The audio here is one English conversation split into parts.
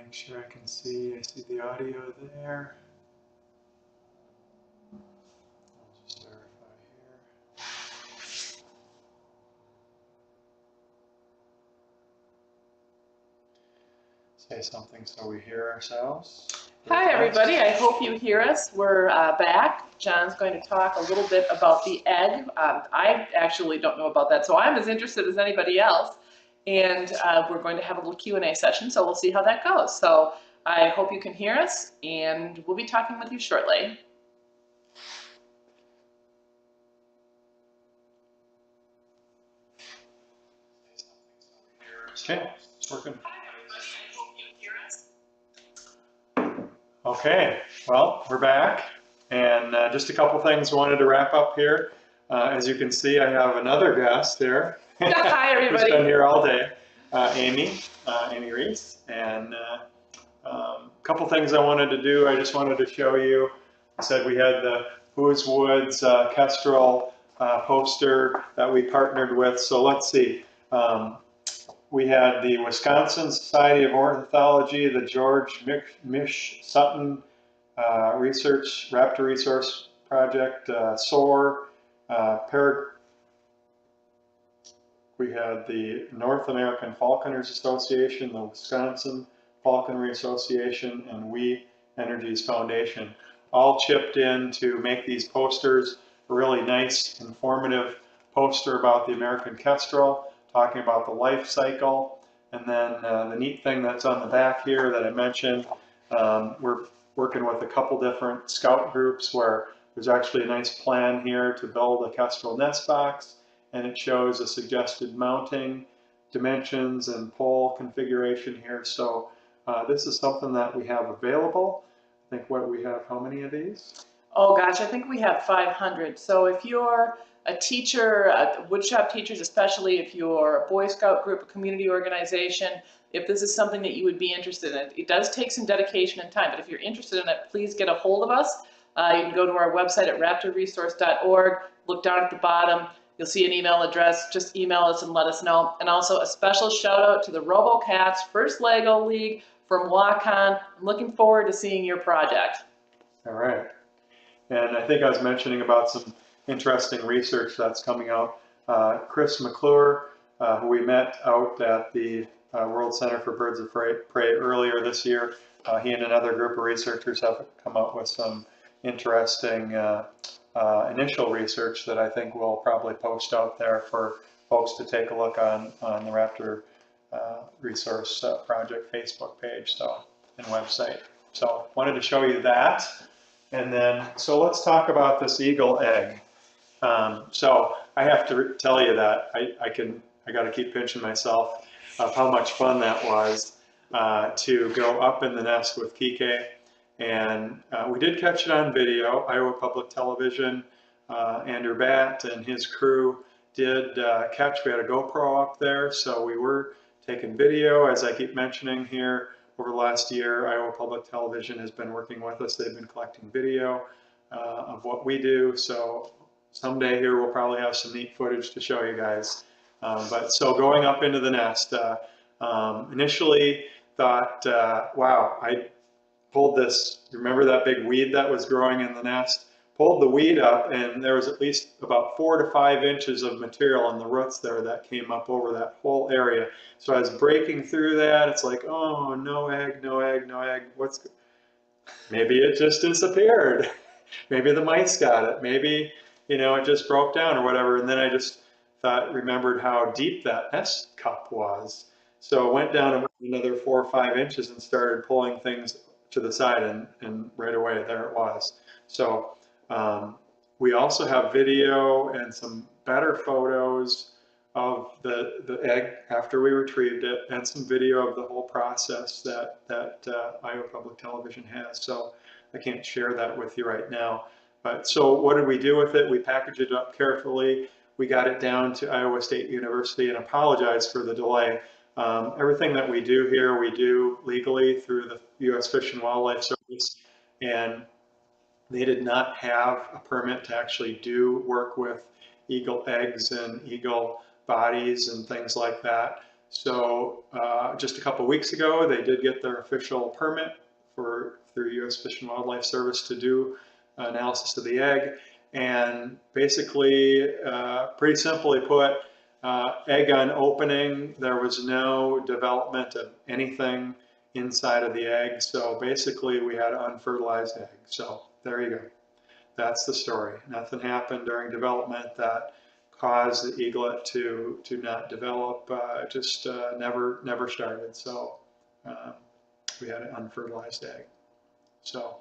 make sure I can see. I see the audio there. I'll just verify here. Say something so we hear ourselves. Hi everybody, I hope you hear us. We're back. John's going to talk a little bit about the egg. I actually don't know about that, so I'm as interested as anybody else. And we're going to have a little Q&A session, so we'll see how that goes. So I hope you can hear us, and we'll be talking with you shortly. Okay, it's working. Hi everybody, I hope you hear us. Okay, well, we're back, and just a couple things I wanted to wrap up here. As you can see, I have another guest here. Hi everybody. Who's been here all day, Amy Ries, and a couple things I wanted to do. I just wanted to show you. I said we had the Who's Woods Kestrel poster that we partnered with. So let's see. We had the Wisconsin Society of Ornithology, the George Mish Sutton Raptor Resource Project, SOAR, we had the North American Falconers Association, the Wisconsin Falconry Association, and We Energies Foundation all chipped in to make these posters. A really nice, informative poster about the American kestrel, talking about the life cycle. And then the neat thing that's on the back here that I mentioned, we're working with a couple different scout groups where there's actually a nice plan here to build a kestrel nest box, and it shows a suggested mounting dimensions and pole configuration here. So this is something that we have available. I think what we have, how many of these? Oh gosh, I think we have 500. So if you're a teacher, woodshop teachers, especially if you're a Boy Scout group, a community organization, if this is something that you would be interested in, it does take some dedication and time, but if you're interested in it, please get a hold of us. You can go to our website at raptorresource.org, look down at the bottom, you'll see an email address, just email us and let us know. And also a special shout out to the RoboCats First Lego League from Waukon. I'm looking forward to seeing your project. All right. And I think I was mentioning about some interesting research that's coming out. Chris McClure, who we met out at the World Center for Birds of Prey earlier this year, he and another group of researchers have come up with some interesting initial research that I think we'll probably post out there for folks to take a look on the Raptor Resource Project Facebook page and website. So wanted to show you that. And then, so let's talk about this eagle egg. So I have to tell you that I got to keep pinching myself of how much fun that was to go up in the nest with Kike. And we did catch it on video. Iowa Public Television, Andrew Batt and his crew did catch. We had a GoPro up there, so we were taking video, as I keep mentioning here. Over the last year, Iowa Public Television has been working with us. They've been collecting video of what we do. So someday here we'll probably have some neat footage to show you guys. But so going up into the nest, initially thought, wow, I pulled this, remember that big weed that was growing in the nest? Pulled the weed up, and there was at least about 4 to 5 inches of material in the roots there that came up over that whole area. So I was breaking through that. It's like, oh, no egg, no egg, no egg. Maybe it just disappeared. Maybe the mice got it. Maybe, it just broke down or whatever. And then I just remembered how deep that nest cup was. So I went down another 4 or 5 inches and started pulling things to the side, and right away there it was. So we also have video and some better photos of the egg after we retrieved it, and some video of the whole process that Iowa Public Television has. So I can't share that with you right now. But so what did we do with it? We packaged it up carefully. We got it down to Iowa State University, and apologize for the delay. Everything that we do here, we do legally through the U.S. Fish and Wildlife Service, and they did not have a permit to actually do work with eagle eggs and eagle bodies and things like that. So just a couple weeks ago, they did get their official permit through U.S. Fish and Wildlife Service to do analysis of the egg. And basically, pretty simply put, egg on opening, there was no development of anything inside of the egg. So basically, we had an unfertilized egg. So there you go. That's the story. Nothing happened during development that caused the eaglet to not develop. Just never started. So we had an unfertilized egg. So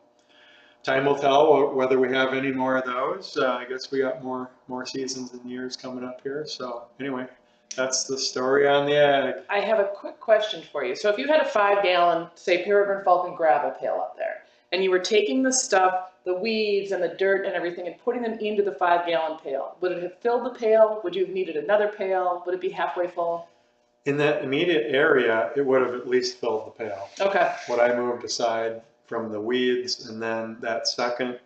time will tell whether we have any more of those. I guess we got more seasons and years coming up here. So anyway, that's the story on the egg. I have a quick question for you. So if you had a 5-gallon, say, Peregrine falcon gravel pail up there, and you were taking the stuff, the weeds and the dirt and everything, and putting them into the 5-gallon pail, would it have filled the pail? Would you have needed another pail? Would it be halfway full? In that immediate area, it would have at least filled the pail. Okay. What I moved aside from the weeds, and then that second,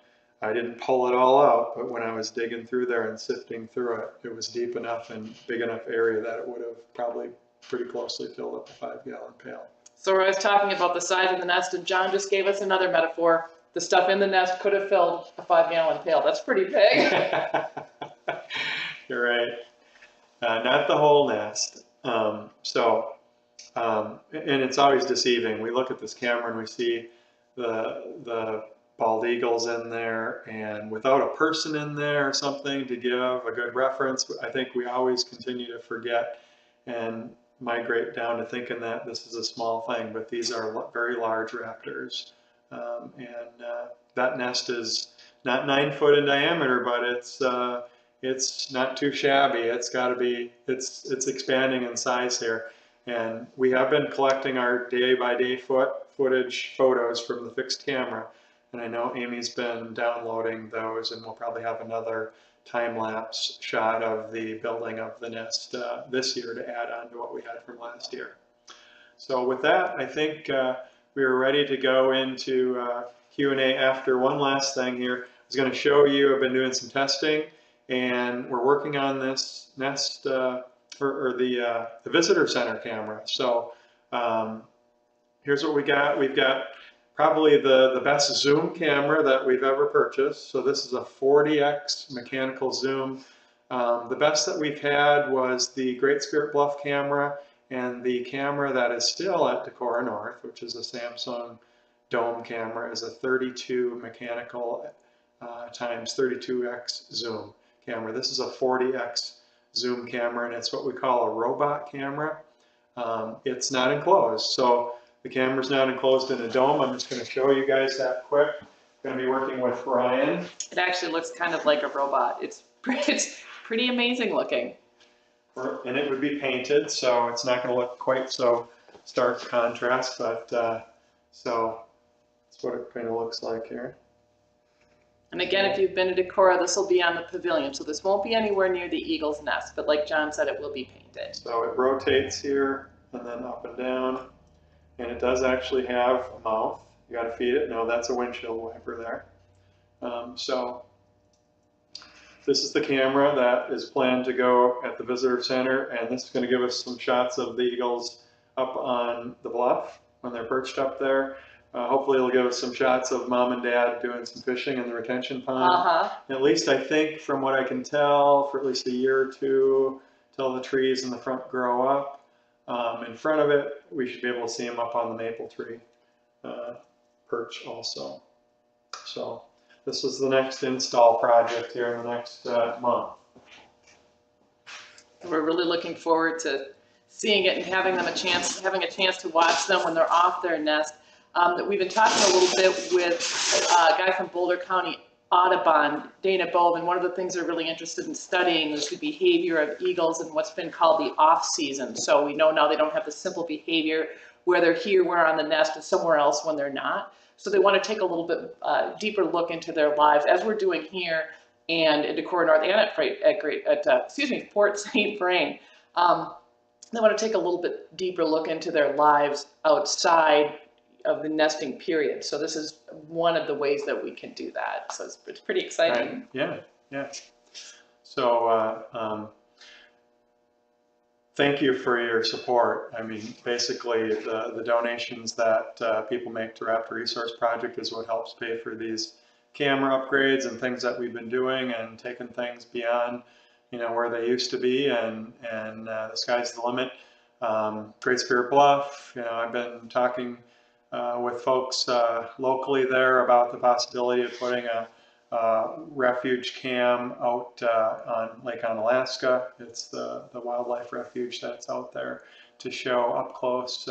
I didn't pull it all out, but when I was digging through there and sifting through it, it was deep enough and big enough area that it would have probably pretty closely filled up a 5-gallon pail. So I was talking about the size of the nest, and John just gave us another metaphor. The stuff in the nest could have filled a 5-gallon pail. That's pretty big. You're right. Not the whole nest. And it's always deceiving. We look at this camera and we see the bald eagles in there, and without a person in there or something to give a good reference, I think we always continue to forget and migrate down to thinking that this is a small thing, but these are very large raptors. That nest is not 9 foot in diameter, but it's not too shabby. It's got to be, it's expanding in size here. And we have been collecting our day-by-day footage photos from the fixed camera. And I know Amy's been downloading those, and we'll probably have another time-lapse shot of the building of the nest this year to add on to what we had from last year. So with that, I think we are ready to go into Q&A after one last thing here. I was going to show you, I've been doing some testing, and we're working on this nest, the visitor center camera. So here's what we got. We've got probably the best zoom camera that we've ever purchased. So this is a 40x mechanical zoom. The best that we've had was the Great Spirit Bluff camera, and the camera that is still at Decorah North, which is a Samsung dome camera, is a 32 mechanical times 32x zoom camera. This is a 40x zoom camera, and it's what we call a robot camera. It's not enclosed, so the camera's not enclosed in a dome. I'm just going to show you guys that quick. I'm going to be working with Ryan. It actually looks kind of like a robot. It's pretty amazing looking. And it would be painted, so it's not going to look quite so stark contrast, but so that's what it kind of looks like here. And again, if you've been to Decorah, this will be on the pavilion, so this won't be anywhere near the eagle's nest, but like John said, it will be painted. So it rotates here and then up and down, and it does actually have a mouth. You got to feed it. No, that's a windshield wiper there. So this is the camera that is planned to go at the visitor center, and this is going to give us some shots of the eagles up on the bluff when they're perched up there. Hopefully it'll give us some shots of mom and dad doing some fishing in the retention pond. At least I think, from what I can tell, for at least a year or two till the trees in the front grow up. In front of it, we should be able to see them up on the maple tree perch also. So this is the next install project here in the next month. We're really looking forward to seeing it and having a chance to watch them when they're off their nest. We've been talking a little bit with a guy from Boulder County Audubon, Dana Bove, and one of the things they're really interested in studying is the behavior of eagles in what's been called the off-season. So we know now they don't have the simple behavior where they're here, where on the nest, and somewhere else when they're not. So they want to take a little bit deeper look into their lives, as we're doing here and at Decorah North and at Fort St. Vrain. They want to take a little bit deeper look into their lives outside of the nesting period. So this is one of the ways that we can do that. So it's pretty exciting. Right. Yeah. So thank you for your support. I mean, basically, the donations that people make to Raptor Resource Project is what helps pay for these camera upgrades and things that we've been doing and taking things beyond, where they used to be, and the sky's the limit. Great Spirit Bluff, I've been talking with folks locally there about the possibility of putting a refuge cam out on Lake Onalaska. It's the wildlife refuge that's out there to show up close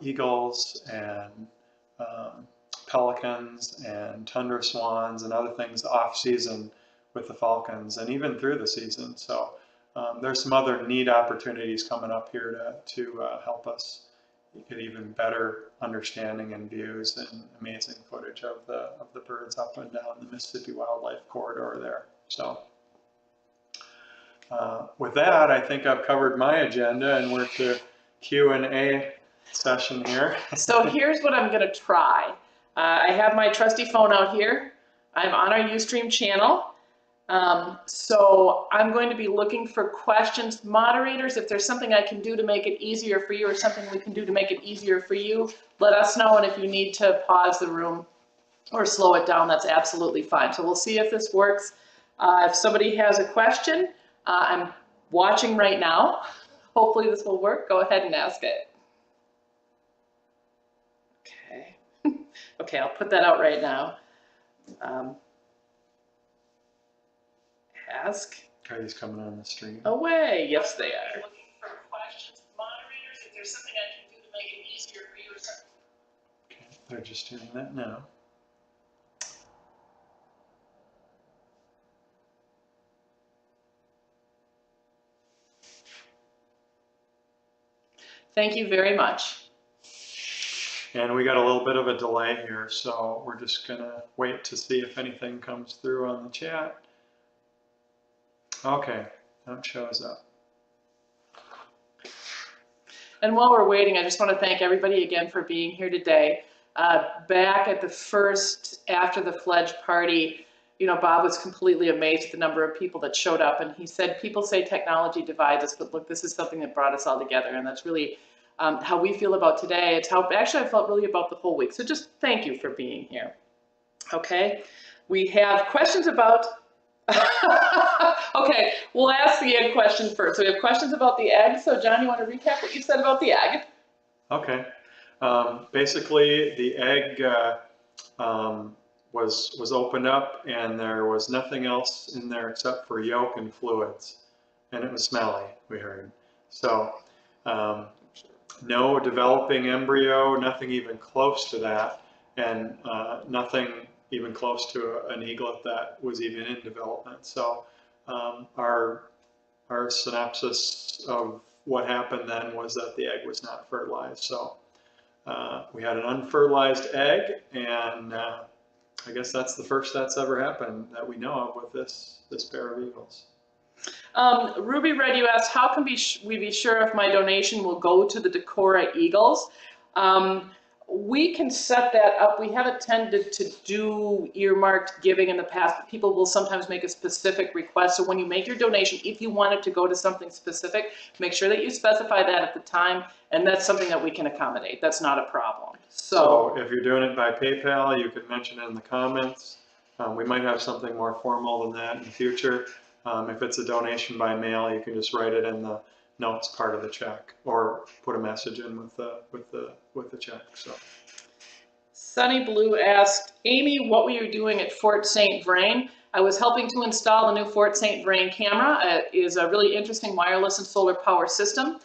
eagles and pelicans and tundra swans and other things off season with the falcons and even through the season. So there's some other neat opportunities coming up here to help us get even better understanding and views and amazing footage of the birds up and down the Mississippi Wildlife Corridor there. So with that, I think I've covered my agenda, and we're to Q&A session here. So here's what I'm going to try. I have my trusty phone out here. I'm on our Ustream channel. So I'm going to be looking for questions. Moderators, if there's something I can do to make it easier for you or something we can do to make it easier for you, let us know. And if you need to pause the room or slow it down, that's absolutely fine. So we'll see if this works. If somebody has a question, I'm watching right now. Hopefully this will work. Go ahead and ask it. Okay. Okay, I'll put that out right now. Ask. Are these coming on the stream? Away. Yes, they are. Looking for questions. Moderators, if there's something I can do to make it easier for you or something. Okay, they're just doing that now. Thank you very much. And we got a little bit of a delay here, so we're just gonna wait to see if anything comes through on the chat. Okay, that shows up. And while we're waiting, I just want to thank everybody again for being here today. Back at the first, after the Fledge party, Bob was completely amazed at the number of people that showed up. And he said, people say technology divides us, but look, this is something that brought us all together. And that's really how we feel about today. It's how actually I felt really about the whole week. So just thank you for being here. Okay, we have questions about okay, we'll ask the egg question first. So we have questions about the egg. So John, you want to recap what you said about the egg? Okay. Basically, the egg was opened up, and there was nothing else in there except for yolk and fluids, and it was smelly, we heard. So no developing embryo, nothing even close to that, and nothing even close to an eaglet that was even in development. So our synopsis of what happened then was that the egg was not fertilized. So we had an unfertilized egg, and I guess that's the first that's ever happened that we know of with this pair of eagles. Ruby Red, you asked, how can we be sure if my donation will go to the Decorah Eagles? We can set that up. We haven't tended to do earmarked giving in the past, but people will sometimes make a specific request. So when you make your donation, if you want it to go to something specific, make sure that you specify that at the time, and that's something that we can accommodate. That's not a problem. So if you're doing it by PayPal, you could mention it in the comments. We might have something more formal than that in the future. If it's a donation by mail, you can just write it in the notes part of the check, or put a message in with the check. So Sunny Blue asked, Amy, what were you doing at Fort St. Vrain? I was helping to install the new Fort St. Vrain camera. It is a really interesting wireless and solar power system.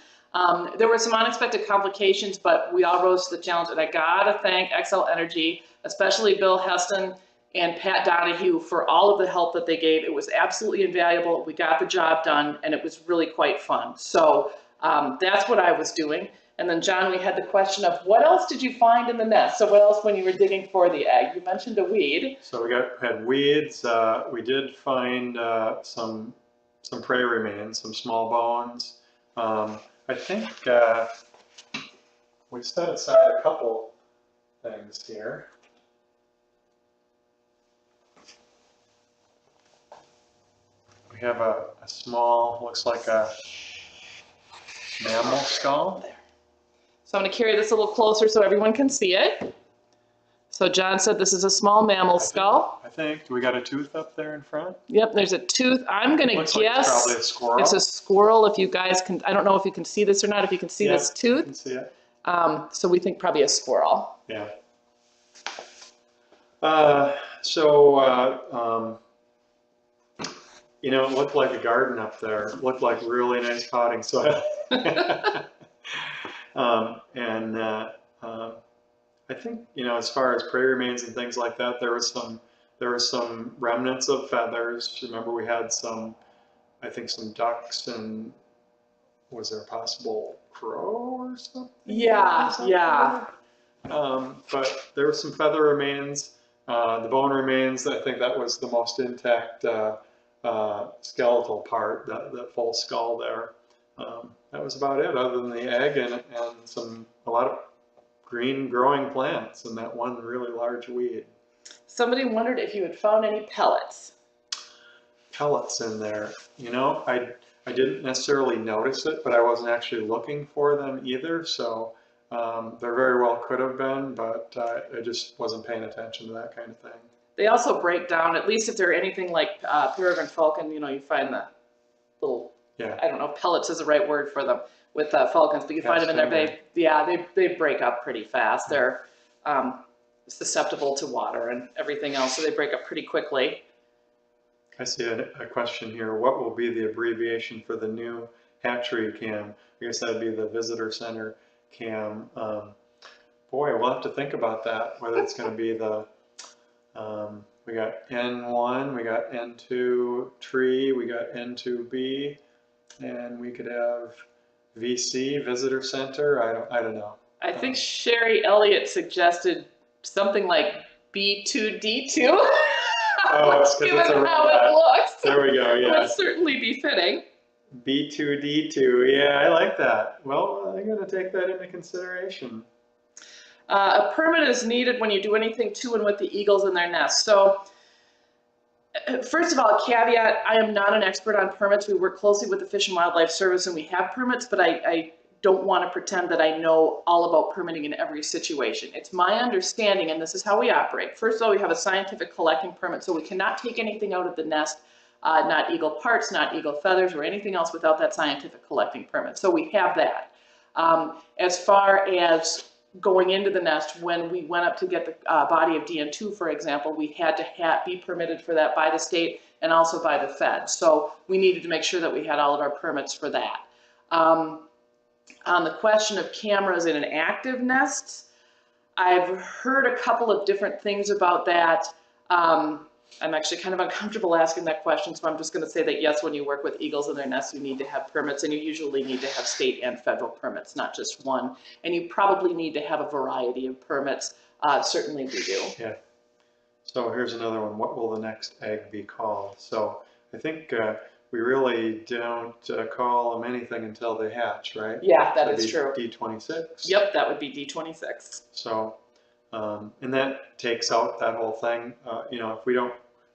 There were some unexpected complications, but we all rose to the challenge, and I gotta thank XL Energy, especially Bill Heston and Pat Donahue, for all of the help that they gave. It was absolutely invaluable. We got the job done, and it was really quite fun. So that's what I was doing. And then, John, we had the question of what else did you find in the nest? So what else when you were digging for the egg? You mentioned a weed. So we had weeds. We did find some prey remains, some small bones. I think we set aside a couple things here. We have a small, looks like a Mammal skull. So I'm going to carry this a little closer so everyone can see it. So John said this is a small mammal skull. I think. Do we got a tooth up there in front? Yep, there's a tooth. I'm going to guess like it's probably a squirrel. It's a squirrel. If you guys can, I don't know if you can see this or not. If you can see this tooth. I can see it. So we think probably a squirrel. Yeah. You know, it looked like a garden up there. It looked like really nice potting soil. I think, you know, as far as prey remains and things like that, there were some remnants of feathers. Remember, we had some, I think, some ducks, and was there a possible crow or something? Yeah. But there were some feather remains, the bone remains. I think that was the most intact skeletal part, that full skull there. That was about it, other than the egg and a lot of green growing plants and that one really large weed. Somebody wondered if you had found any pellets. Pellets in there. You know, I didn't necessarily notice it, but I wasn't actually looking for them either. So there very well could have been, but I just wasn't paying attention to that kind of thing. They also break down, at least if they're anything like peregrine falcon, you know, you find the little, I don't know if pellets is the right word for them, with falcons, but you find them in their they break up pretty fast. They're susceptible to water and everything else, so they break up pretty quickly. I see a question here. What will be the abbreviation for the new hatchery cam? I guess that'd be the visitor center cam. Boy, we'll have to think about that, whether it's going to be the, we got N1, we got N2 tree, we got N2B, and we could have VC, visitor center. I don't know. I think Sherry Elliott suggested something like B2D2. Oh, given how it looks. There we go, yeah. Would certainly be fitting. B2D2, yeah, I like that. Well, I'm going to take that into consideration. A permit is needed when you do anything to and with the eagles in their nests. So, first of all, a caveat, I am not an expert on permits. We work closely with the Fish and Wildlife Service and we have permits, but I don't want to pretend that I know all about permitting in every situation. It's my understanding, and this is how we operate. First of all, we have a scientific collecting permit, so we cannot take anything out of the nest, not eagle parts, not eagle feathers, or anything else without that scientific collecting permit. So we have that. As far as going into the nest, when we went up to get the body of DN2, for example, we had to be permitted for that by the state and also by the Fed. So we needed to make sure that we had all of our permits for that. On the question of cameras in an active nest, I've heard a couple of different things about that. I'm actually kind of uncomfortable asking that question, so I'm just going to say that yes, when you work with eagles in their nests, you need to have permits, and you usually need to have state and federal permits, not just one. And you probably need to have a variety of permits. Certainly we do. Yeah. So here's another one. What will the next egg be called? So I think we really don't call them anything until they hatch, right? Yeah, that is true. D26. Yep, that would be D26. So, and that takes out that whole thing. You know, if we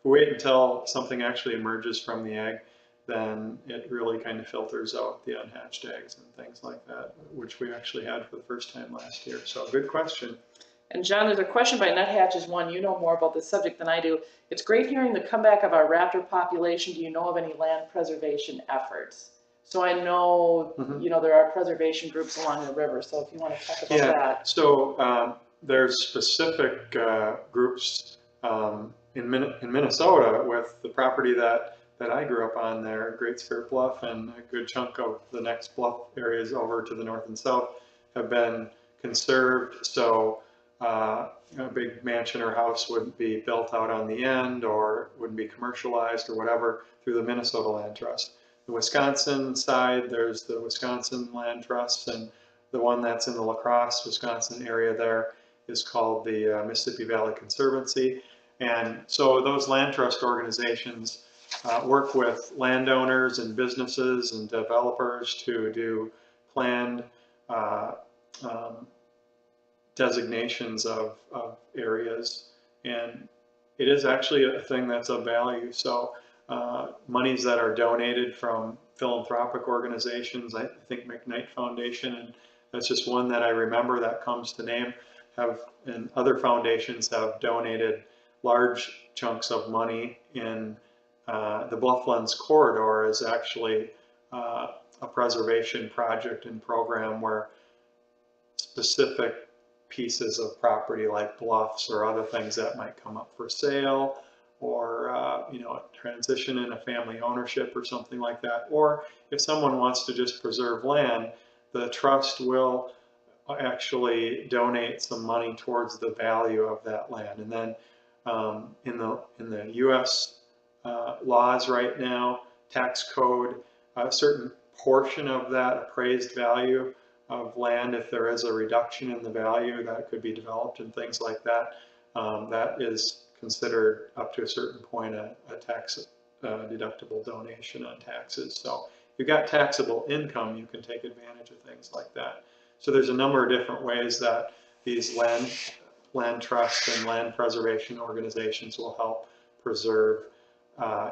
wait until something actually emerges from the egg, then it really kind of filters out the unhatched eggs and things like that, which we actually had for the first time last year. So good question. And John, there's a question by NetHatches1. You know more about this subject than I do. It's great hearing the comeback of our raptor population. Do you know of any land preservation efforts? So I know, you know, there are preservation groups along the river. So if you want to talk about that. So there's specific groups in Minnesota with the property that I grew up on there, Great Skirt Bluff, and a good chunk of the next bluff areas over to the north and south have been conserved. So a big mansion or house wouldn't be built out on the end or wouldn't be commercialized or whatever through the Minnesota Land Trust. The Wisconsin side, there's the Wisconsin Land Trust, and the one that's in the La Crosse, Wisconsin area there is called the Mississippi Valley Conservancy. And so those land trust organizations work with landowners and businesses and developers to do planned designations of areas, and it is actually a thing that's of value. So monies that are donated from philanthropic organizations. I think McKnight Foundation, and that's just one that I remember that comes to name, and other foundations have donated large chunks of money in the Blufflands corridor is actually a preservation project and program where specific pieces of property like bluffs or other things that might come up for sale, or you know, a transition in a family ownership or something like that. Or if someone wants to just preserve land, the trust will actually donate some money towards the value of that land. And then in the U.S. Laws right now, tax code, a certain portion of that appraised value of land, if there is a reduction in the value that could be developed and things like that, that is considered up to a certain point a tax deductible donation on taxes. So if you've got taxable income, you can take advantage of things like that. So there's a number of different ways that these land trusts and land preservation organizations will help preserve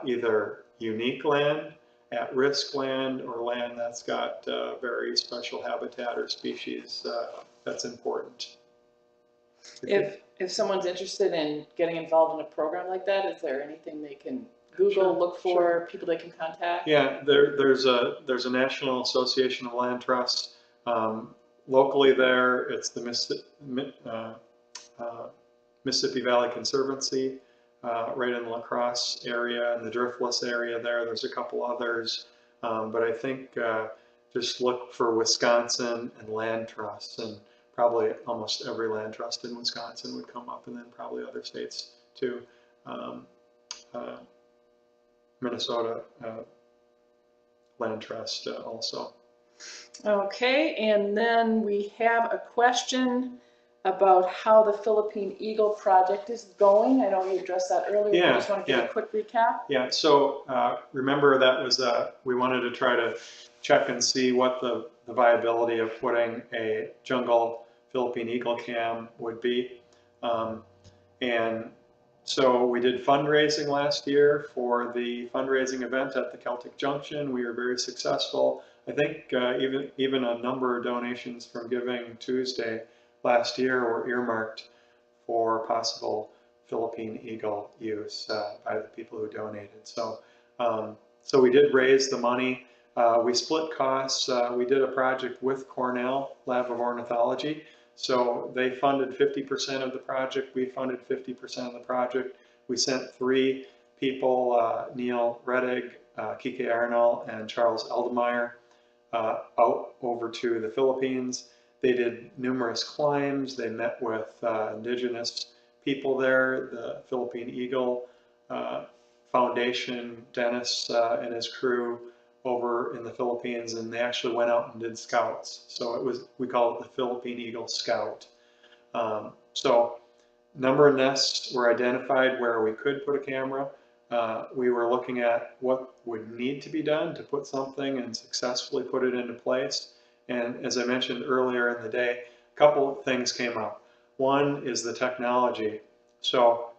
either unique land, at-risk land, or land that's got very special habitat or species that's important. If someone's interested in getting involved in a program like that, is there anything they can Google, look for, people they can contact? Yeah, there's a National Association of Land Trusts. Locally there, it's the Mississippi Valley Conservancy, right in the La Crosse area and the Driftless area there. There's a couple others, but I think just look for Wisconsin and land trusts, and probably almost every land trust in Wisconsin would come up, and then probably other states too. Minnesota Land Trust also. Okay, and then we have a question about how the Philippine Eagle project is going. I know you addressed that earlier. Yeah, I just want to give a quick recap. Yeah, so remember that was, we wanted to try to check and see what the viability of putting a jungle Philippine Eagle Cam would be. And so we did fundraising last year for the fundraising event at the Celtic Junction. We were very successful. I think even a number of donations from Giving Tuesday last year were earmarked for possible Philippine Eagle use by the people who donated. So, so we did raise the money. We split costs. We did a project with Cornell Lab of Ornithology. So they funded 50% of the project. We funded 50% of the project. We sent 3 people, Neil Reddig, Kike Arnold, and Charles Eldemeyer, out over to the Philippines. They did numerous climbs. They met with indigenous people there, the Philippine Eagle Foundation, Dennis and his crew over in the Philippines, and they actually went out and did scouts. So it was, we call it the Philippine Eagle Scout. So number of nests were identified where we could put a camera. We were looking at what would need to be done to put something and successfully put it into place. And as I mentioned earlier in the day, a couple of things came up. One is the technology. So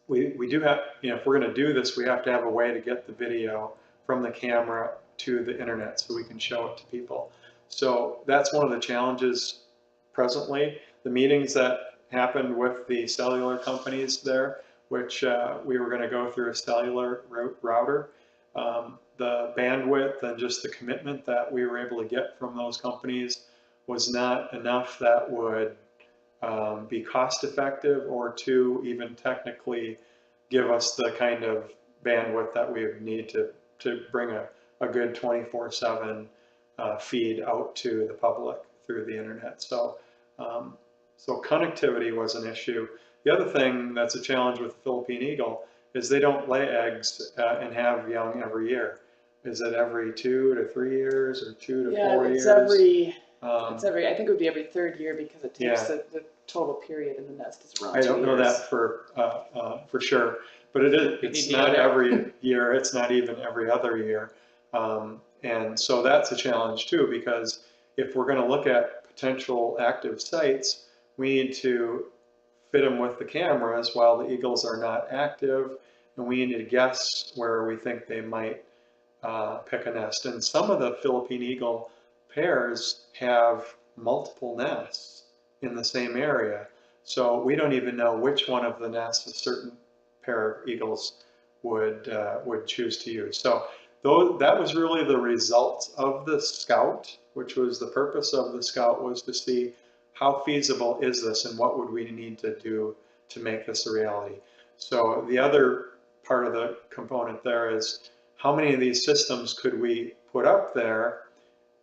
we do have, you know, if we're going to do this, we have to have a way to get the video from the camera to the internet so we can show it to people. So that's one of the challenges presently. The meetings that happened with the cellular companies there, which we were going to go through a cellular router. The bandwidth and just the commitment that we were able to get from those companies was not enough that would be cost effective, or to even technically give us the kind of bandwidth that we would need to bring a good 24/7 feed out to the public through the internet. So, so connectivity was an issue. The other thing that's a challenge with the Philippine Eagle is they don't lay eggs and have young every year. Is it every 2 to 3 years, or 2 to 4 years? It's every, I think it would be every 3rd year, because it takes the total period in the nest is around 2 years. I don't know that for sure, but it's not every year. It's not even every other year. And so that's a challenge too, because if we're going to look at potential active sites, we need to fit them with the cameras while the eagles are not active, and we need to guess where we think they might pick a nest. And some of the Philippine Eagle pairs have multiple nests in the same area. So we don't even know which one of the nests a certain pair of eagles would choose to use. So that was really the result of the scout, which was the purpose of the scout, was to see how feasible is this and what would we need to do to make this a reality. So the other part of the component there is how many of these systems could we put up there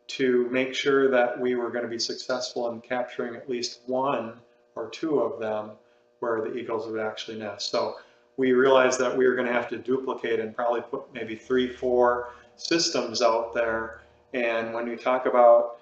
to make sure that we were going to be successful in capturing at least one or two of them where the eagles would actually nest. So we realized that we were going to have to duplicate and probably put maybe 3-4 systems out there. And when you talk about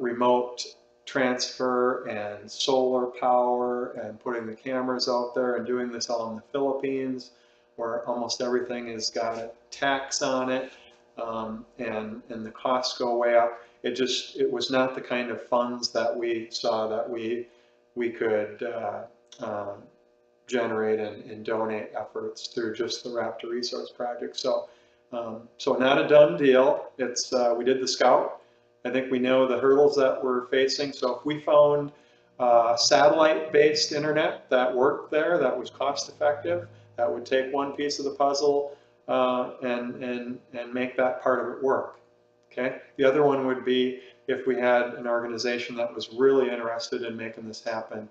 remote transfer and solar power and putting the cameras out there and doing this all in the Philippines, where almost everything has got a tax on it, and the costs go way up. It was not the kind of funds that we saw that we could generate and donate efforts through just the Raptor Resource Project. So not a done deal. It's we did the scout. I think we know the hurdles that we're facing. So if we found satellite-based internet that worked there, that was cost-effective, that would take one piece of the puzzle and make that part of it work. Okay. The other one would be if we had an organization that was really interested in making this happen,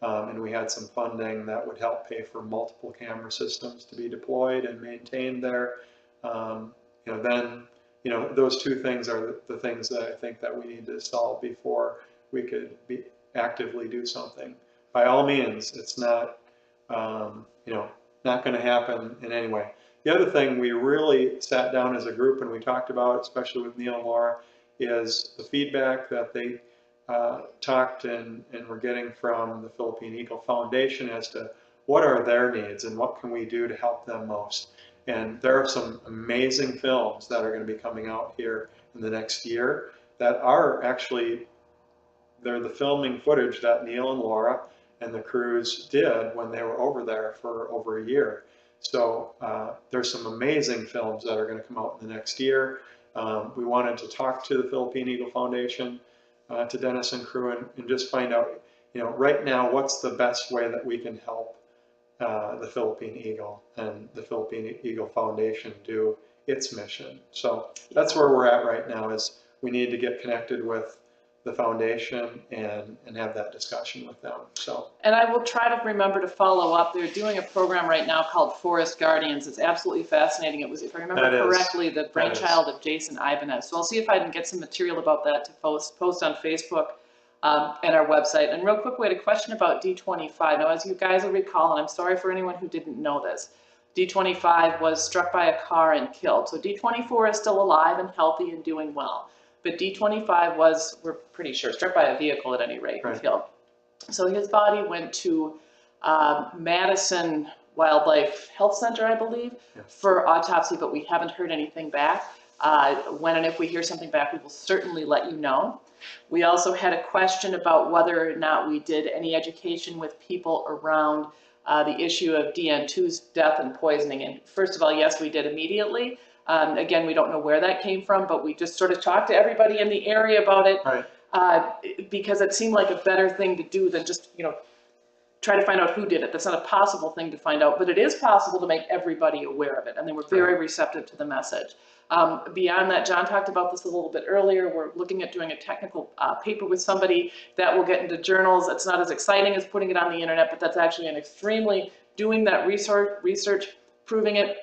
and we had some funding that would help pay for multiple camera systems to be deployed and maintained there. Then those two things are the things that I think that we need to solve before we could actively do something. By all means, it's not not going to happen in any way. The other thing we really sat down as a group and we talked about, especially with Neil and Laura, is the feedback that they talked and were getting from the Philippine Eagle Foundation as to what are their needs and what can we do to help them most. And there are some amazing films that are going to be coming out here in the next year that are actually, they're the filming footage that Neil and Laura and the crews did when they were over there for over a year. So there's some amazing films that are going to come out in the next year. We wanted to talk to the Philippine Eagle Foundation, to Dennis and crew, and just find out, right now, what's the best way that we can help the Philippine Eagle and the Philippine Eagle Foundation do its mission. So that's where we're at right now, is we need to get connected with the foundation and have that discussion with them. And I will try to remember to follow up. They're doing a program right now called Forest Guardians. It's absolutely fascinating. It was, if I remember correctly, the brainchild of Jason Ibanez. So I'll see if I can get some material about that to post on Facebook and our website. And real quick, we had a question about D25. Now, as you guys will recall, and I'm sorry for anyone who didn't know this, D25 was struck by a car and killed. So D24 is still alive and healthy and doing well. But D25 was, we're pretty sure, struck by a vehicle at any rate and killed. So his body went to Madison Wildlife Health Center, I believe, for autopsy, but we haven't heard anything back. When and if we hear something back, we will certainly let you know. We also had a question about whether or not we did any education with people around the issue of DN2's death and poisoning. And first of all, yes, we did immediately. Again, we don't know where that came from, but we just sort of talked to everybody in the area about it. Right. Because it seemed like a better thing to do than just, try to find out who did it. That's not a possible thing to find out, but it is possible to make everybody aware of it. And they were very receptive to the message. Beyond that, John talked about this a little bit earlier. We're looking at doing a technical paper with somebody that will get into journals. It's not as exciting as putting it on the internet, but that's actually an extremely, doing that research, proving it,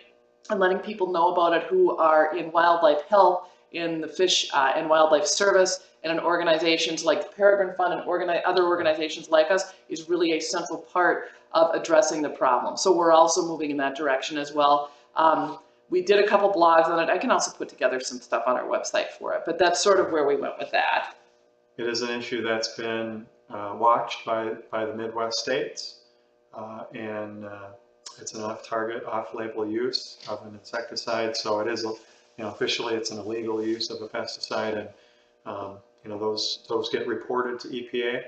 and letting people know about it who are in wildlife health, in the Fish and Wildlife Service, and in organizations like the Peregrine Fund and other organizations like us, is really a central part of addressing the problem. So we're also moving in that direction as well. We did a couple blogs on it. I can also put together some stuff on our website for it, but that's sort of where we went with that. It is an issue that's been watched by the Midwest states, and it's an off-target, off-label use of an insecticide. So it is, officially it's an illegal use of a pesticide, and those get reported to EPA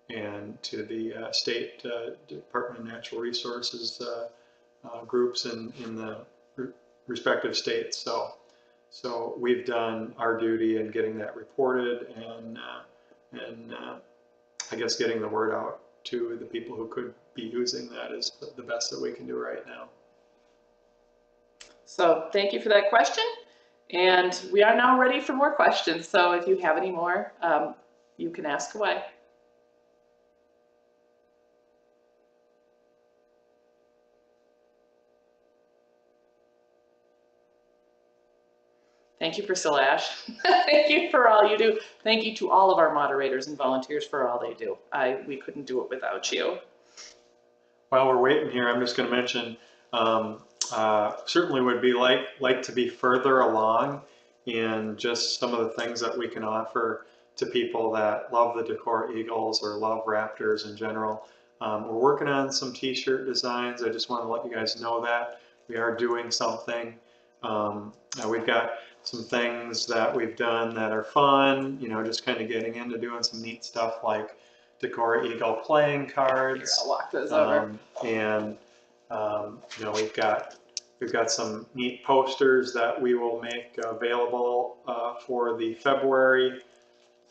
and to the state Department of Natural Resources groups in the respective states. So So we've done our duty in getting that reported and I guess getting the word out to the people who could be using that is the best that we can do right now. So thank you for that question. And we are now ready for more questions. So if you have any more, you can ask away. Thank you, Priscilla Ash. Thank you for all you do. Thank you to all of our moderators and volunteers for all they do. We couldn't do it without you. While we're waiting here, I'm just going to mention, certainly would be like to be further along in just some of the things that we can offer to people that love the Decor Eagles or love Raptors in general. We're working on some t-shirt designs. I just want to let you guys know that we are doing something. We've got some things that we've done that are fun, you know, just kind of getting into doing some neat stuff like Decor Eagle playing cards. Here, I'll walk those over. And you know, we've got some neat posters that we will make available for the February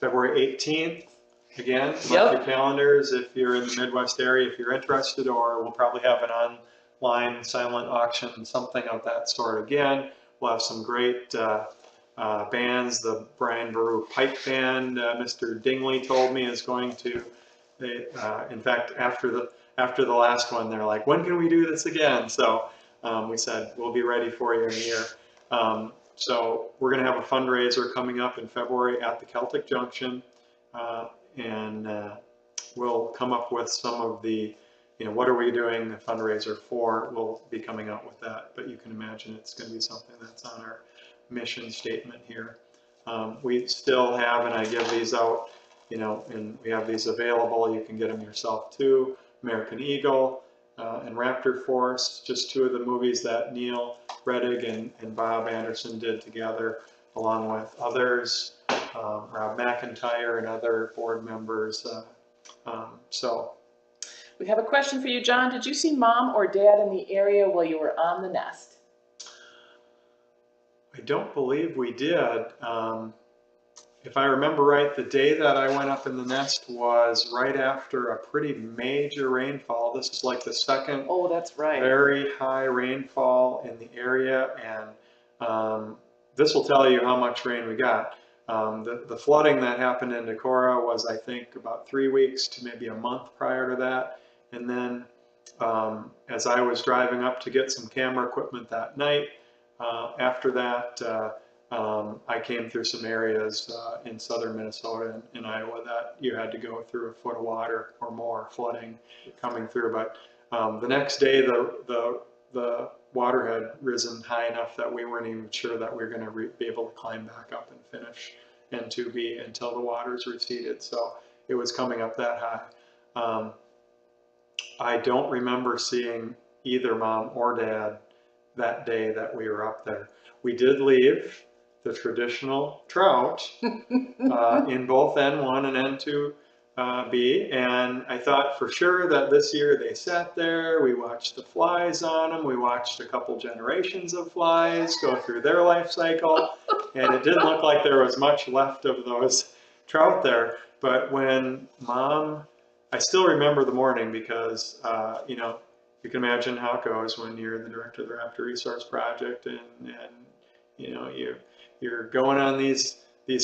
18th. Again, mark your calendars if you're in the Midwest area, if you're interested, or we'll probably have an online silent auction, something of that sort again. We'll have some great bands. The Brian Baru Pipe Band, Mr. Dingley told me, is going to, in fact, after the last one, they're like, when can we do this again? So we said, we'll be ready for you in a year. So we're going to have a fundraiser coming up in February at the Celtic Junction. And we'll come up with some of the, you know, what are we doing the fundraiser for? We'll be coming out with that, but you can imagine it's going to be something that's on our mission statement here. We still have, and I give these out, you know, and we have these available. You can get them yourself too. American Eagle and Raptor Force, just two of the movies that Neil Reddig and Bob Anderson did together, along with others, Rob McIntyre and other board members. So. We have a question for you, John. Did you see Mom or Dad in the area while you were on the nest? I don't believe we did. If I remember right, the day that I went up in the nest was right after a pretty major rainfall. This is like the second that's right. very high rainfall in the area, and this will tell you how much rain we got. The flooding that happened in Decorah was, I think, about 3 weeks to maybe a month prior to that. And then as I was driving up to get some camera equipment that night, after that, I came through some areas in southern Minnesota and Iowa that you had to go through a foot of water or more flooding coming through. But the next day, the water had risen high enough that we weren't even sure that we were going to be able to climb back up and finish N2B until the waters receded. So it was coming up that high. I don't remember seeing either Mom or Dad that day that we were up there. We did leave the traditional trout in both N1 and N2B, and I thought for sure that this year they sat there. We watched the flies on them. We watched a couple generations of flies go through their life cycle, and it didn't look like there was much left of those trout there. But when Mom, I still remember the morning because, you know, you can imagine how it goes when you're the director of the Raptor Resource Project and you know, you're going on these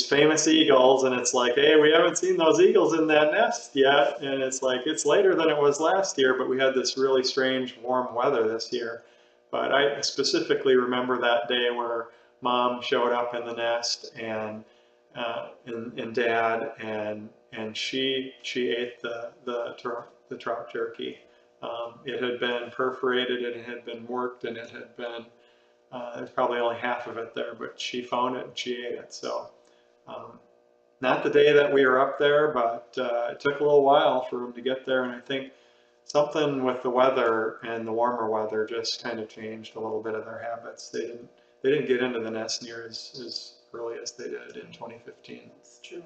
famous eagles, and it's like, hey, we haven't seen those eagles in that nest yet, and it's like, it's later than it was last year, but we had this really strange warm weather this year. But I specifically remember that day where Mom showed up in the nest and Dad, and she ate the trout jerky. It had been perforated, and it had been worked, and it had been, there's probably only half of it there, but she found it and she ate it. So not the day that we were up there, but it took a little while for them to get there, and I think something with the weather and the warmer weather just kind of changed a little bit of their habits. They didn't get into the nest near as early as they did in 2015. That's true.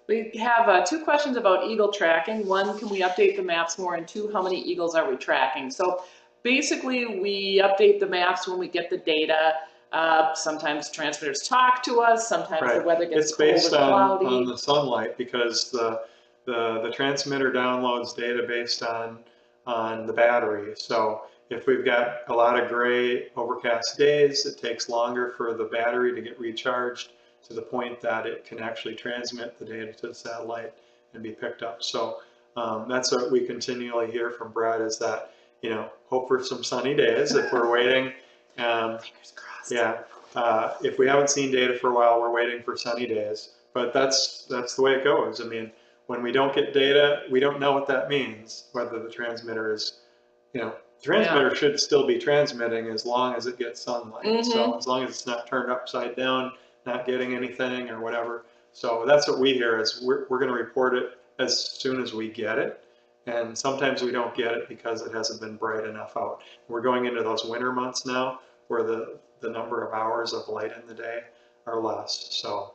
We have two questions about eagle tracking. One, can we update the maps more? And two, how many eagles are we tracking? So basically, we update the maps when we get the data. Sometimes transmitters talk to us. Sometimes the weather gets It's cold or based cloudy. on the sunlight, because the transmitter downloads data based on the battery. So if we've got a lot of gray, overcast days, it takes longer for the battery to get recharged to the point that it can actually transmit the data to the satellite and be picked up. So that's what we continually hear from Brett, is that, you know, hope for some sunny days if we're waiting. Fingers crossed. Yeah, if we haven't seen data for a while, we're waiting for sunny days. But that's the way it goes. I mean, when we don't get data, we don't know what that means, whether the transmitter is, you know, the transmitter should still be transmitting as long as it gets sunlight. So as long as it's not turned upside down, not getting anything or whatever. So that's what we hear, is we're going to report it as soon as we get it. And sometimes we don't get it because it hasn't been bright enough out. We're going into those winter months now, where the number of hours of light in the day are less. So.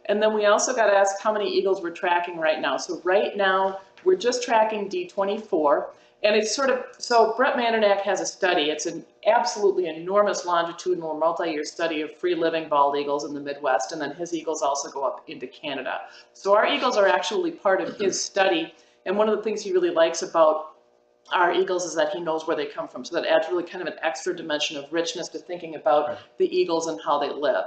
And then we also got to ask how many eagles we're tracking right now. So right now we're just tracking D24, and it's sort of, so Brett Mandernack has a study. It's an absolutely enormous longitudinal multi-year study of free living bald eagles in the Midwest, and then his eagles also go up into Canada. So our eagles are actually part of his study, and one of the things he really likes about our eagles is that he knows where they come from. So that adds really kind of an extra dimension of richness to thinking about the eagles and how they live.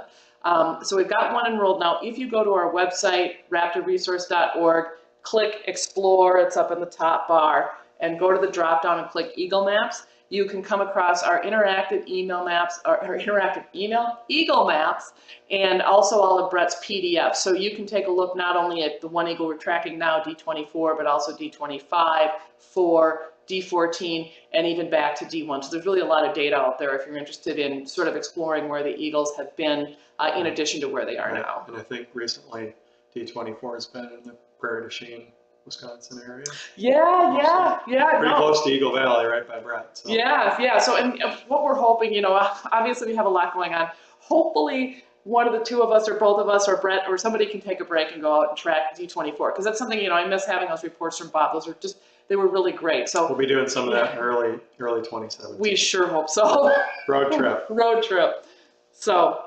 So we've got one enrolled now. If you go to our website, raptorresource.org, click Explore, it's up in the top bar, and go to the drop down and click Eagle Maps, you can come across our interactive email maps, our interactive Eagle Maps, and also all of Brett's PDFs. So you can take a look not only at the one eagle we're tracking now, D24, but also D25, 4, D14, and even back to D1. So there's really a lot of data out there if you're interested in sort of exploring where the eagles have been in addition to where they are now. And I think recently D24 has been in the Prairie du Chien, Wisconsin area. Yeah. Pretty close to Eagle Valley, right by Brett. So. Yeah. So, and what we're hoping, you know, obviously we have a lot going on. Hopefully one of the two of us or both of us or Brett or somebody can take a break and go out and track D24, because that's something, you know, I miss having those reports from Bob. Those are just, they were really great. So we'll be doing some of that in early 2017. We sure hope so. Road trip. So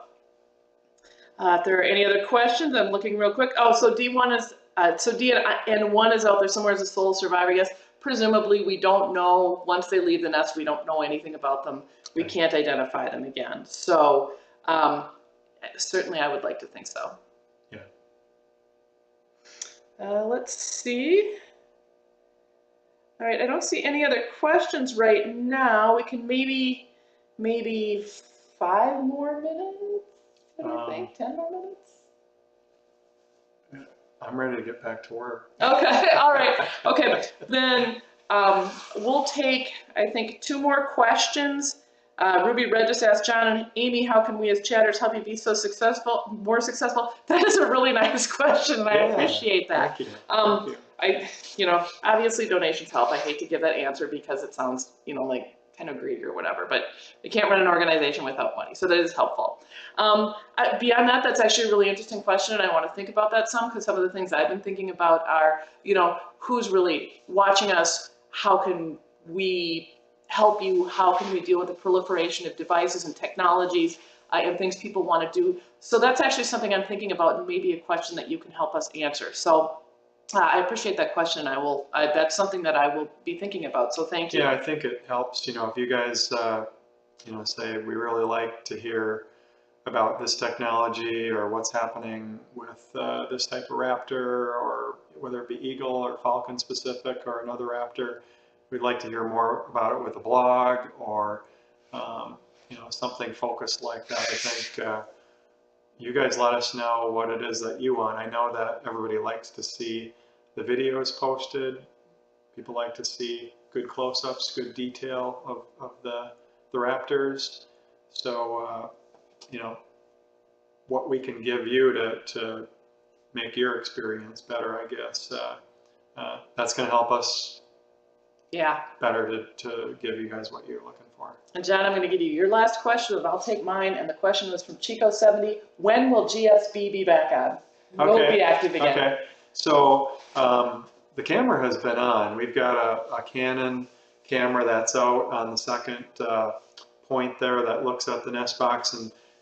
if there are any other questions, I'm looking real quick. Oh, so D1 is, so DN1 is out there somewhere as a sole survivor, yes. Presumably we don't know, once they leave the nest, we don't know anything about them. We can't identify them again. So certainly I would like to think so. Yeah. Let's see. All right, I don't see any other questions right now. We can maybe 5 more minutes, what do you think? 10 more minutes? I'm ready to get back to work. Okay, all right. Okay, then we'll take, I think, 2 more questions. Ruby Red just asked John and Amy, how can we as chatters help you be so more successful? That is a really nice question, and I appreciate that. Thank you. You know, obviously donations help. I hate to give that answer because it sounds, you know, like kind of greedy or whatever, but you can't run an organization without money, so that is helpful. Beyond that, that's actually a really interesting question, and I want to think about that some, because some of the things I've been thinking about are, you know, who's really watching us? How can we help you? How can we deal with the proliferation of devices and technologies and things people want to do? So that's actually something I'm thinking about, and maybe a question that you can help us answer. So I appreciate that question. That's something that I will be thinking about. So thank you. Yeah, I think it helps. You know, if you guys, you know, say we really like to hear about this technology or what's happening with this type of raptor, or whether it be eagle or falcon specific or another raptor, we'd like to hear more about it with a blog or you know, something focused like that. I think you guys let us know what it is that you want. I know that everybody likes to see the videos posted. People like to see good close-ups, good detail of the raptors. So you know, what we can give you to make your experience better, I guess. That's going to help us better to give you guys what you're looking for. And John, I'm going to give you your last question, and I'll take mine. And the question was from Chico70. When will GSB be back on? Will it be active again? Okay. So the camera has been on. We've got a Canon camera that's out on the second point there that looks at the nest box,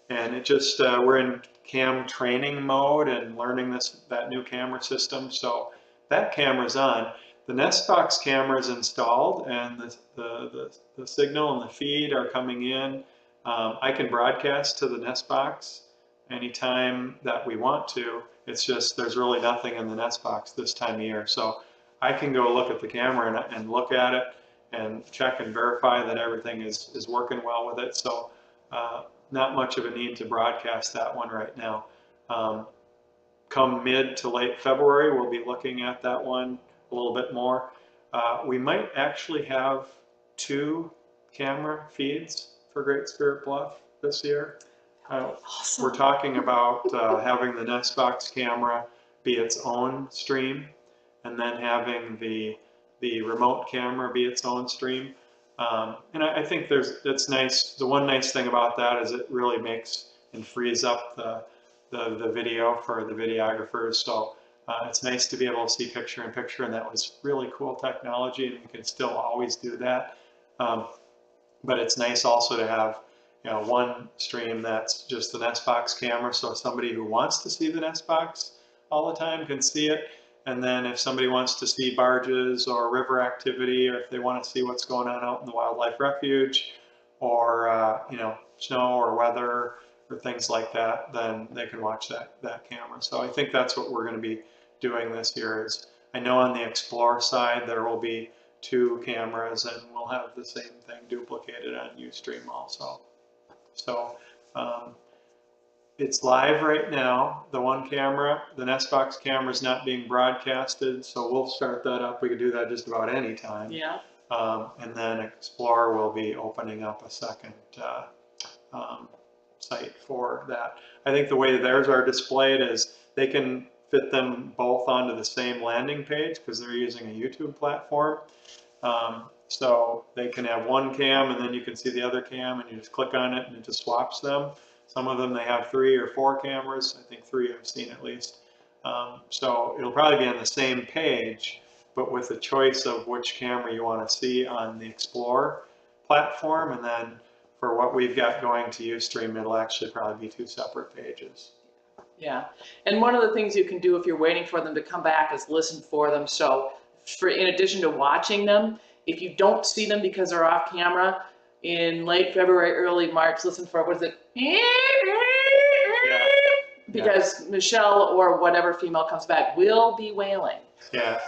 and it just, we're in cam training mode and learning that new camera system. So that camera's on. The nest box camera is installed, and the signal and the feed are coming in. I can broadcast to the nest box anytime that we want to. It's just there's really nothing in the nest box this time of year. So I can go look at the camera and look at it and check and verify that everything is working well with it. So not much of a need to broadcast that one right now. Come mid to late February, we'll be looking at that one a little bit more. We might actually have 2 camera feeds for Great Spirit Bluff this year. Awesome. We're talking about having the nest box camera be its own stream, and then having the remote camera be its own stream. And I think it's nice. The one nice thing about that is it really makes and frees up the video for the videographers. So it's nice to be able to see picture in picture, and that was really cool technology, and we can still always do that. But it's nice also to have, you know, one stream that's just the nest box camera, so somebody who wants to see the nest box all the time can see it. And then if somebody wants to see barges or river activity, or if they want to see what's going on out in the wildlife refuge, or you know, snow or weather or things like that, then they can watch that camera. So I think that's what we're going to be doing this year. Is I know on the Explore side there will be 2 cameras, and we'll have the same thing duplicated on Ustream also. So it's live right now. The one camera, the nest box camera, is not being broadcasted, so we'll start that up. We can do that just about any time. Yeah. And then Explorer will be opening up a second site for that. I think the way theirs are displayed is they can fit them both onto the same landing page because they're using a YouTube platform. So they can have one cam, and then you can see the other cam, and you just click on it and it just swaps them. Some of them, they have 3 or 4 cameras. I think 3 I've seen at least. So it'll probably be on the same page, but with the choice of which camera you want to see on the Explore platform. And then for what we've got going to Ustream, it'll actually probably be 2 separate pages. Yeah, and one of the things you can do if you're waiting for them to come back is listen for them. So in addition to watching them, if you don't see them because they're off camera, in late February, early March, listen for, what is it? Yeah. Because Michelle or whatever female comes back will be wailing. Yeah.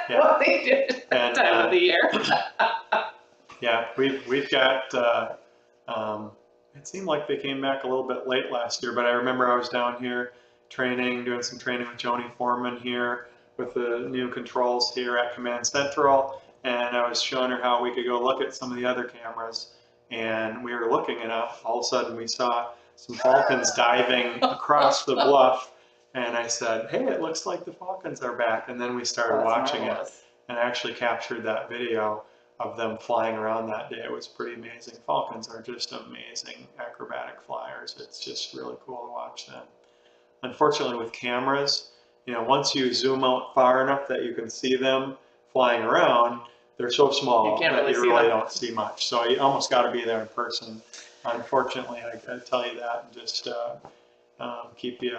Yeah. What they do at that time of the year. Yeah, we've got, it seemed like they came back a little bit late last year, but I remember I was down here doing some training with Joni Foreman here with the new controls here at Command Central, and I was showing her how we could go look at some of the other cameras, and we were looking, and all of a sudden we saw some falcons diving across the bluff, and I said, hey, it looks like the falcons are back, and then we started watching it, and I actually captured that video of them flying around that day. It was pretty amazing. Falcons are just amazing acrobatic flyers. It's just really cool to watch them. Unfortunately, with cameras, you know, once you zoom out far enough that you can see them flying around, they're so small that you really don't see much. So you almost got to be there in person. Unfortunately, I got to tell you that, and just keep you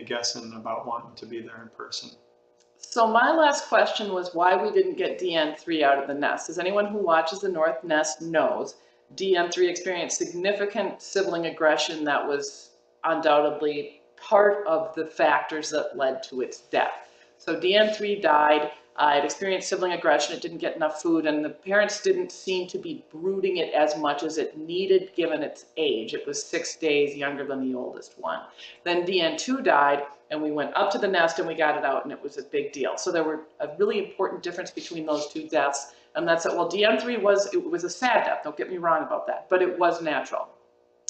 guessing about wanting to be there in person. So my last question was why we didn't get DN3 out of the nest. As anyone who watches the North Nest knows, DN3 experienced significant sibling aggression that was undoubtedly part of the factors that led to its death. So DN3 died. It experienced sibling aggression. It didn't get enough food, and the parents didn't seem to be brooding it as much as it needed given its age. It was 6 days younger than the oldest one. Then DN2 died, and we went up to the nest and we got it out, and it was a big deal. So there were a really important difference between those 2 deaths, and that's it. Well, DN3 was a sad death. Don't get me wrong about that, but it was natural.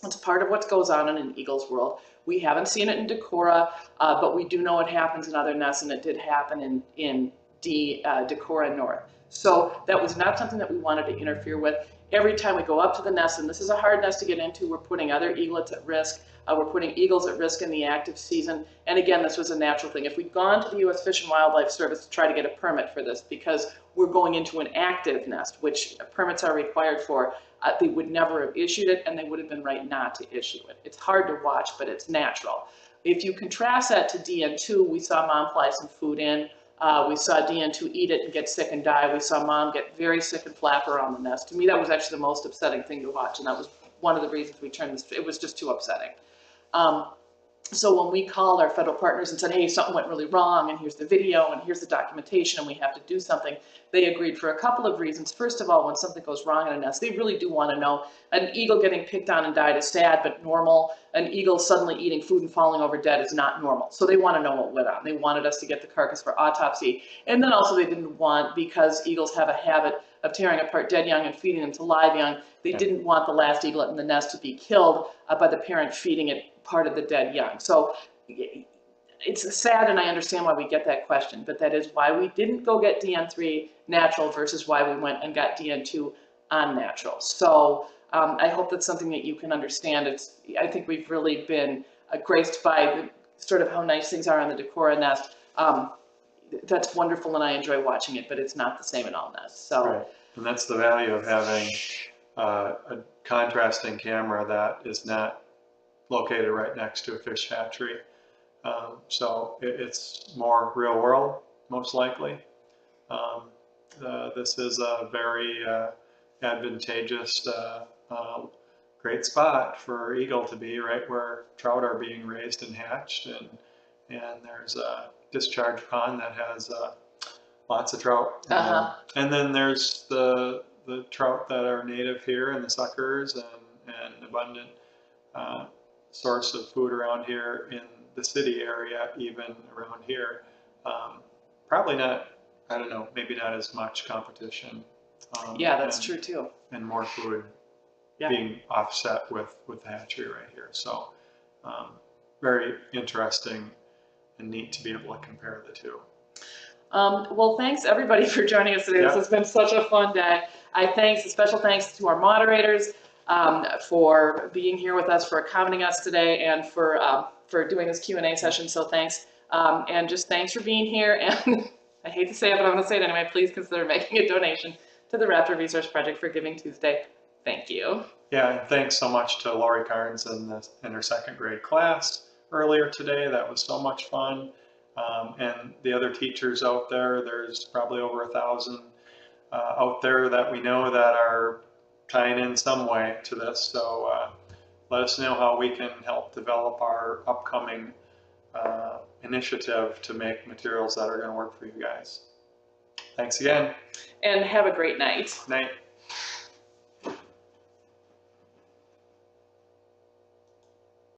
It's part of what goes on in an eagle's world. We haven't seen it in Decorah, but we do know it happens in other nests, and it did happen in Decorah North. So that was not something that we wanted to interfere with. every time we go up to the nest, and this is a hard nest to get into, we're putting other eaglets at risk. We're putting eagles at risk in the active season. And again, this was a natural thing. If we'd gone to the U.S. Fish and Wildlife Service to try to get a permit for this, because we're going into an active nest, which permits are required for, they would never have issued it, and they would have been right not to issue it. It's hard to watch, but it's natural. If you contrast that to DN2, we saw mom fly some food in. We saw DN2 eat it and get sick and die. We saw mom get very sick and flap around the nest. To me, that was actually the most upsetting thing to watch, and that was one of the reasons we turned this. It was just too upsetting. So when we called our federal partners and said, hey, something went really wrong, and here's the video, and here's the documentation, and we have to do something, they agreed for a couple of reasons. First of all, when something goes wrong in a nest, they really do want to know. An eagle getting picked on and died is sad, but normal. An eagle suddenly eating food and falling over dead is not normal. So they want to know what went on. They wanted us to get the carcass for autopsy. And then also they didn't want, because eagles have a habit of tearing apart dead young and feeding them to live young, they didn't want the last eaglet in the nest to be killed by the parent feeding it part of the dead young. So it's sad, and I understand why we get that question, but that is why we didn't go get DN3 natural versus why we went and got DN2 unnatural. So I hope that's something that you can understand. I think we've really been graced by sort of how nice things are on the Decorah nest. That's wonderful, and I enjoy watching it, but it's not the same in all nests. So, right. And that's the value of having a contrasting camera that is not located right next to a fish hatchery. So it's more real world, most likely. This is a very advantageous, great spot for eagle to be, right where trout are being raised and hatched, and there's a discharge pond that has lots of trout. And then there's the trout that are native here, and the suckers, and abundant source of food around here in the city area, even around here. Probably not, I don't know, maybe not as much competition. Yeah, that's true too. And more food being offset with the hatchery right here. So very interesting and neat to be able to compare the two. Well, thanks everybody for joining us today. This has been such a fun day. A special thanks to our moderators for being here with us, for accommodating us today, and for doing this Q&A session. So thanks, and just thanks for being here. And I hate to say it, but I'm going to say it anyway. Please consider making a donation to the Raptor Resource Project for Giving Tuesday. Thank you. Yeah, and thanks so much to Lori Carnes in her second grade class earlier today. That was so much fun. And the other teachers out there, there's probably over 1,000 out there that we know that are tying in some way to this. So let us know how we can help develop our upcoming initiative to make materials that are going to work for you guys. Thanks again. And have a great night. Night.